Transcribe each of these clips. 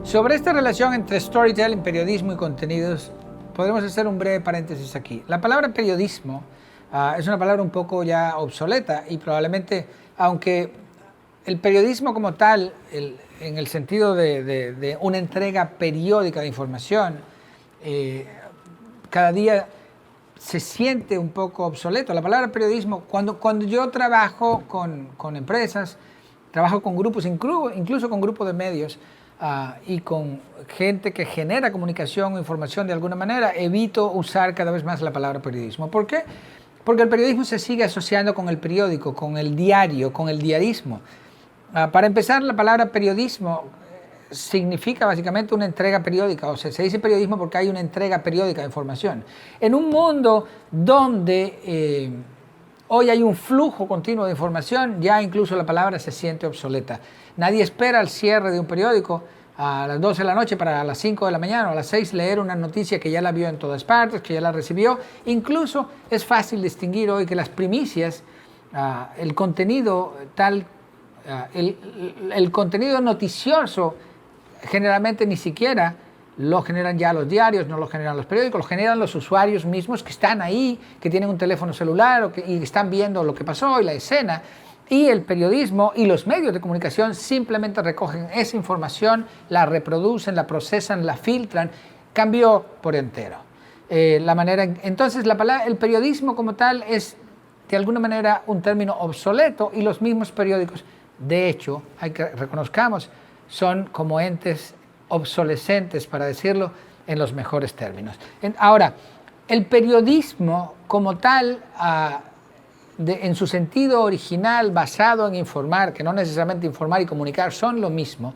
Sobre esta relación entre storytelling, periodismo y contenidos, podemos hacer un breve paréntesis aquí. La palabra periodismo es una palabra un poco ya obsoleta y probablemente, aunque el periodismo como tal, en el sentido de una entrega periódica de información, cada día se siente un poco obsoleto. La palabra periodismo, cuando yo trabajo con empresas, trabajo con grupos, incluso con grupos de medios, y con gente que genera comunicación o información de alguna manera, evito usar cada vez más la palabra periodismo. ¿Por qué? Porque el periodismo se sigue asociando con el periódico, con el diario, con el diarismo. Para empezar, la palabra periodismo significa básicamente una entrega periódica, o sea, se dice periodismo porque hay una entrega periódica de información. En un mundo donde hoy hay un flujo continuo de información, ya incluso la palabra se siente obsoleta. Nadie espera al cierre de un periódico a las 12 de la noche para a las 5 de la mañana o a las 6 leer una noticia que ya la vio en todas partes, que ya la recibió. Incluso es fácil distinguir hoy que las primicias, el contenido tal, el contenido noticioso generalmente ni siquiera lo generan ya los diarios, no lo generan los periódicos, lo generan los usuarios mismos que están ahí, que tienen un teléfono celular y están viendo lo que pasó y la escena. Y el periodismo y los medios de comunicación simplemente recogen esa información, la reproducen, la procesan, la filtran, cambió por entero. Entonces, el periodismo como tal es de alguna manera un término obsoleto y los mismos periódicos, de hecho, hay que reconozcamos, son como entes obsolescentes, para decirlo en los mejores términos. Ahora, el periodismo como tal, en su sentido original, basado en informar, que no necesariamente informar y comunicar son lo mismo,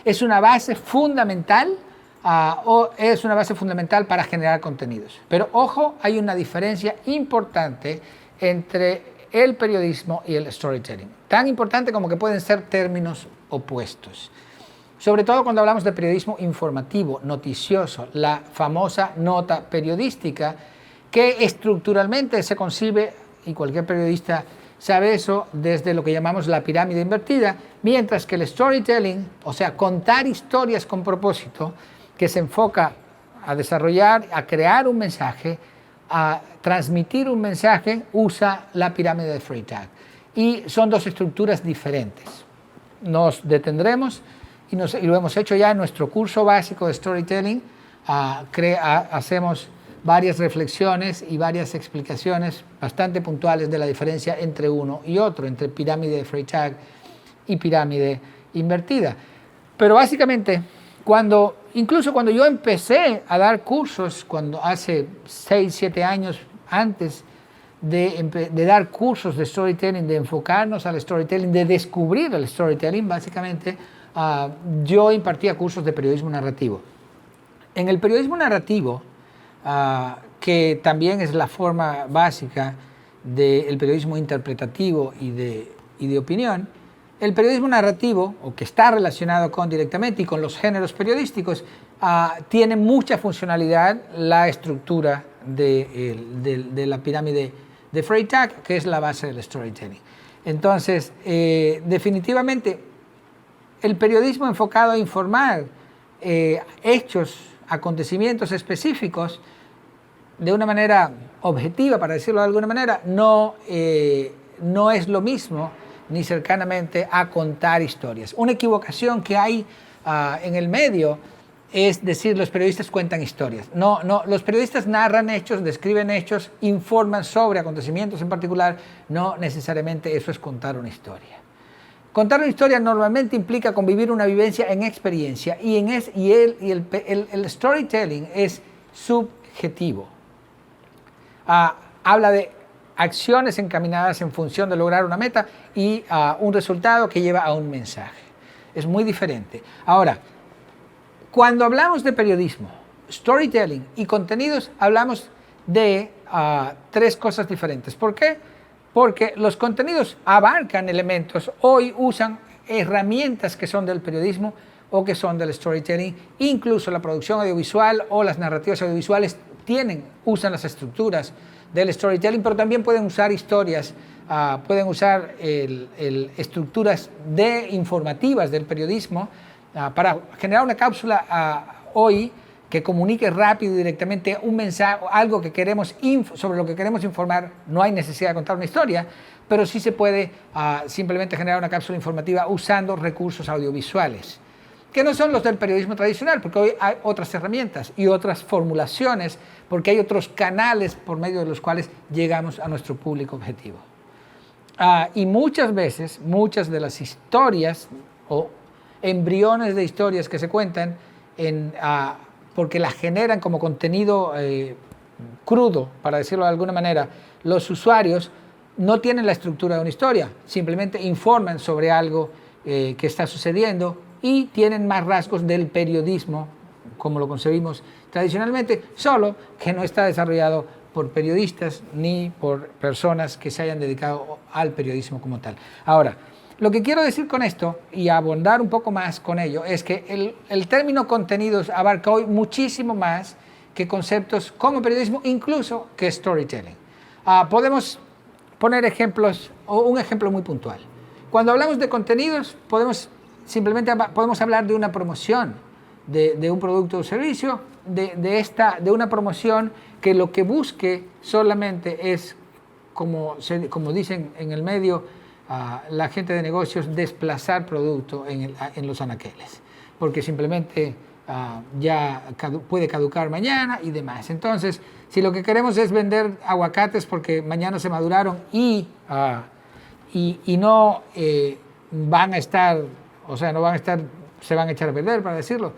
es una base fundamental para generar contenidos. Pero ojo, hay una diferencia importante entre el periodismo y el storytelling, tan importante como que pueden ser términos opuestos. Sobre todo cuando hablamos de periodismo informativo, noticioso, la famosa nota periodística, que estructuralmente se concibe, y cualquier periodista sabe eso, desde lo que llamamos la pirámide invertida, mientras que el storytelling, o sea, contar historias con propósito, que se enfoca a desarrollar, a crear un mensaje, a transmitir un mensaje, usa la pirámide de Freytag. Y son dos estructuras diferentes. Nos detendremos y lo hemos hecho ya en nuestro curso básico de storytelling. Hacemos varias reflexiones y varias explicaciones bastante puntuales de la diferencia entre uno y otro, entre pirámide de Freytag y pirámide invertida. Pero básicamente, incluso cuando yo empecé a dar cursos, hace 6, 7 años antes de dar cursos de storytelling, de enfocarnos al storytelling, de descubrir el storytelling, básicamente, yo impartía cursos de periodismo narrativo. En el periodismo narrativo, que también es la forma básica del periodismo interpretativo y de opinión, el periodismo narrativo, o que está relacionado directamente y con los géneros periodísticos, tiene mucha funcionalidad la estructura de la pirámide de Freytag, que es la base del storytelling. Entonces, definitivamente, el periodismo enfocado a informar hechos, acontecimientos específicos, de una manera objetiva, para decirlo de alguna manera, no es lo mismo ni cercanamente a contar historias. Una equivocación que hay en el medio es decir, los periodistas cuentan historias. No, los periodistas narran hechos, describen hechos, informan sobre acontecimientos en particular. No necesariamente eso es contar una historia. Contar una historia normalmente implica convivir una vivencia en experiencia y el storytelling es subjetivo. Habla de acciones encaminadas en función de lograr una meta y un resultado que lleva a un mensaje. Es muy diferente. Ahora, cuando hablamos de periodismo, storytelling y contenidos, hablamos de 3 cosas diferentes. ¿Por qué? Porque los contenidos abarcan elementos, hoy usan herramientas que son del periodismo o que son del storytelling, incluso la producción audiovisual o las narrativas audiovisuales usan las estructuras del storytelling, pero también pueden usar historias, pueden usar estructuras informativas del periodismo para generar una cápsula hoy que comunique rápido y directamente un mensaje, algo que queremos sobre lo que queremos informar, no hay necesidad de contar una historia, pero sí se puede simplemente generar una cápsula informativa usando recursos audiovisuales, que no son los del periodismo tradicional, porque hoy hay otras herramientas y otras formulaciones, porque hay otros canales por medio de los cuales llegamos a nuestro público objetivo. Y muchas veces, muchas de las historias o embriones de historias que se cuentan porque las generan como contenido crudo, para decirlo de alguna manera, los usuarios no tienen la estructura de una historia, simplemente informan sobre algo que está sucediendo y tienen más rasgos del periodismo, como lo concebimos tradicionalmente, solo que no está desarrollado por periodistas ni por personas que se hayan dedicado al periodismo como tal. Ahora, lo que quiero decir con esto, y abundar un poco más con ello, es que el término contenidos abarca hoy muchísimo más que conceptos como periodismo, incluso que storytelling. Podemos poner ejemplos, o un ejemplo muy puntual. Cuando hablamos de contenidos, podemos hablar de una promoción de un producto o servicio, de una promoción que lo que busque solamente es, como dicen en el medio, la gente de negocios, desplazar producto en los anaqueles, porque simplemente ya puede caducar mañana y demás. Entonces, si lo que queremos es vender aguacates porque mañana se maduraron y no van a estar, se van a echar a perder, para decirlo,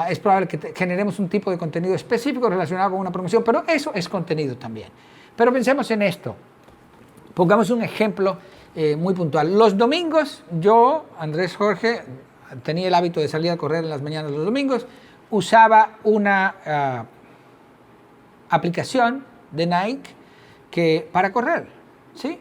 es probable que generemos un tipo de contenido específico relacionado con una promoción, pero eso es contenido también. Pero pensemos en esto. Pongamos un ejemplo muy puntual. Los domingos, yo, Andrés Jorge, tenía el hábito de salir a correr en las mañanas los domingos, usaba una aplicación de Nike para correr, ¿sí?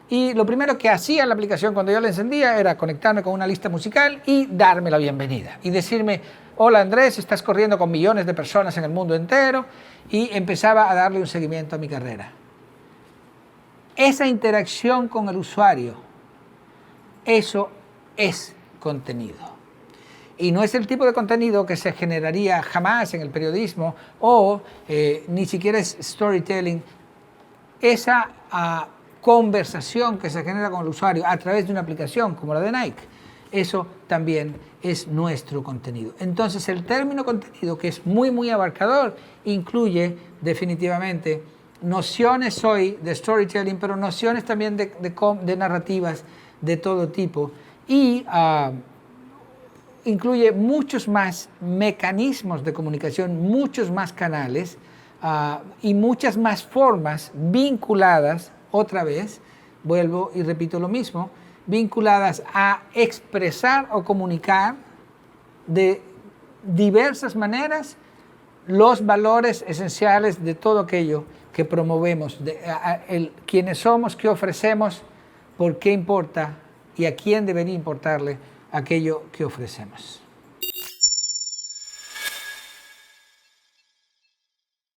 Y lo primero que hacía la aplicación cuando yo la encendía era conectarme con una lista musical y darme la bienvenida y decirme: hola Andrés, estás corriendo con millones de personas en el mundo entero, y empezaba a darle un seguimiento a mi carrera. Esa interacción con el usuario, eso es contenido. Y no es el tipo de contenido que se generaría jamás en el periodismo o ni siquiera es storytelling. Esa conversación que se genera con el usuario a través de una aplicación como la de Nike, eso también es nuestro contenido. Entonces el término contenido, que es muy, muy abarcador, incluye definitivamente nociones hoy de storytelling, pero nociones también de narrativas de todo tipo, y incluye muchos más mecanismos de comunicación, muchos más canales y muchas más formas vinculadas, otra vez, vuelvo y repito lo mismo, vinculadas a expresar o comunicar de diversas maneras los valores esenciales de todo aquello que promovemos, quiénes somos, qué ofrecemos, por qué importa y a quién debería importarle aquello que ofrecemos.